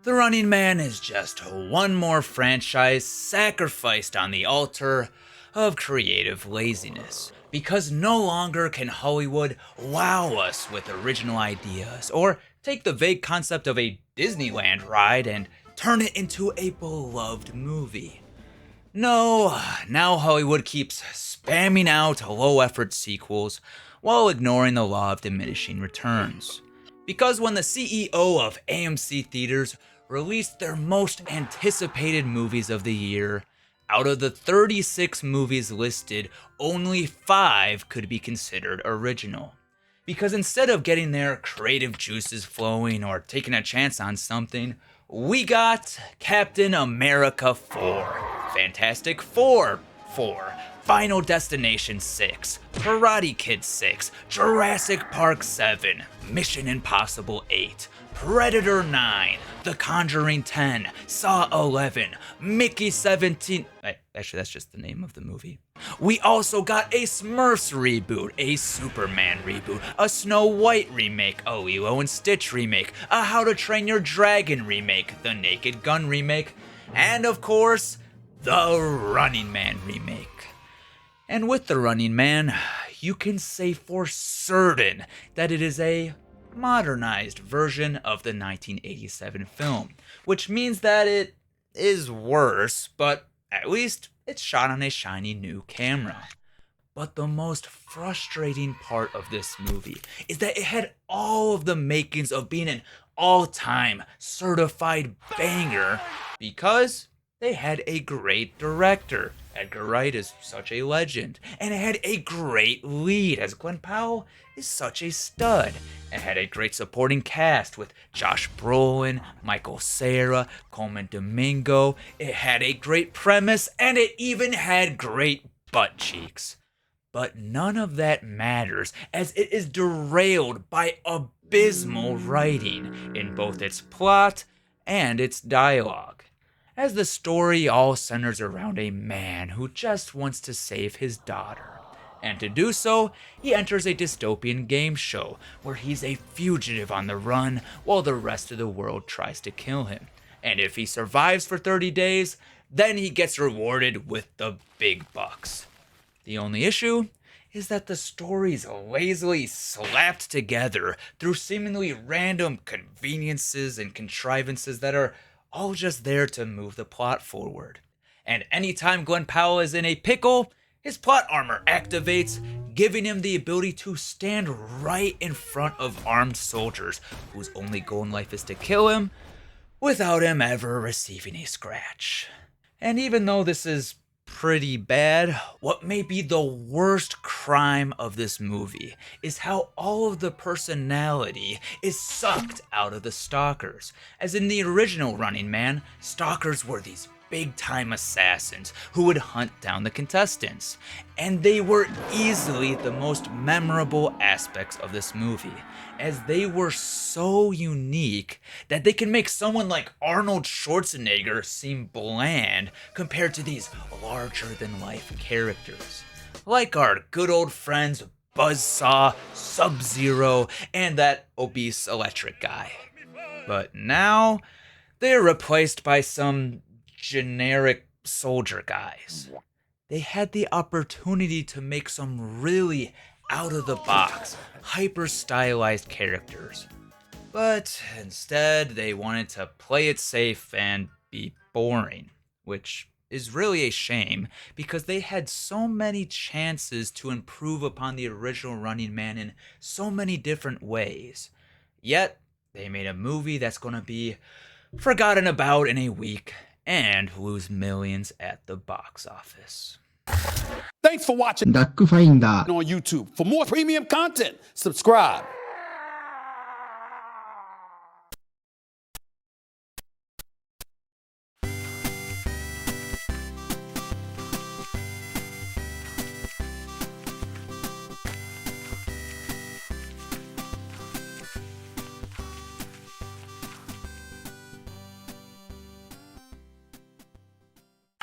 The Running Man is just one more franchise sacrificed on the altar of creative laziness. Because no longer can Hollywood wow us with original ideas, or take the vague concept of a Disneyland ride and turn it into a beloved movie. No, now Hollywood keeps spamming out low-effort sequels while ignoring the law of diminishing returns. Because when the CEO of AMC Theaters released their most anticipated movies of the year, out of the 36 movies listed, only 5 could be considered original. Because instead of getting their creative juices flowing or taking a chance on something, we got Captain America 4, Fantastic Four 4, Final Destination 6, Karate Kid 6, Jurassic Park 7, Mission Impossible 8, Predator 9, The Conjuring 10, Saw 11, Mickey 17. Actually, that's just the name of the movie. We also got a Smurfs reboot, a Superman reboot, a Snow White remake, a Lilo and Stitch remake, a How to Train Your Dragon remake, the Naked Gun remake, and of course, the Running Man remake. And with the Running Man, you can say for certain that it is a modernized version of the 1987 film, which means that it is worse, but at least it's shot on a shiny new camera. But the most frustrating part of this movie is that it had all of the makings of being an all-time certified banger because they had a great director. Edgar Wright is such a legend. And it had a great lead, as Glenn Powell is such a stud. It had a great supporting cast with Josh Brolin, Michael Cera, Coleman Domingo. It had a great premise, and it even had great butt cheeks. But none of that matters, as it is derailed by abysmal writing in both its plot and its dialogue. As the story all centers around a man who just wants to save his daughter. And to do so, he enters a dystopian game show where he's a fugitive on the run while the rest of the world tries to kill him. And if he survives for 30 days, then he gets rewarded with the big bucks. The only issue is that the story's lazily slapped together through seemingly random conveniences and contrivances that are all just there to move the plot forward. And anytime Glenn Powell is in a pickle, his plot armor activates, giving him the ability to stand right in front of armed soldiers whose only goal in life is to kill him, without him ever receiving a scratch. And even though this is pretty bad, what may be the worst crime of this movie is how all of the personality is sucked out of the stalkers. As in the original Running Man, stalkers were these big-time assassins who would hunt down the contestants. And they were easily the most memorable aspects of this movie, as they were so unique that they can make someone like Arnold Schwarzenegger seem bland compared to these larger-than-life characters. Like our good old friends Buzzsaw, Sub-Zero, and that obese electric guy. But now, they're replaced by some generic soldier guys. They had the opportunity to make some really out-of-the-box, hyper-stylized characters. But instead, they wanted to play it safe and be boring, which is really a shame because they had so many chances to improve upon the original Running Man in so many different ways. Yet, they made a movie that's going to be forgotten about in a week and lose millions at the box office. Thanks for watching DUCKFINDER on YouTube. For more premium content, subscribe.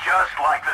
Just like the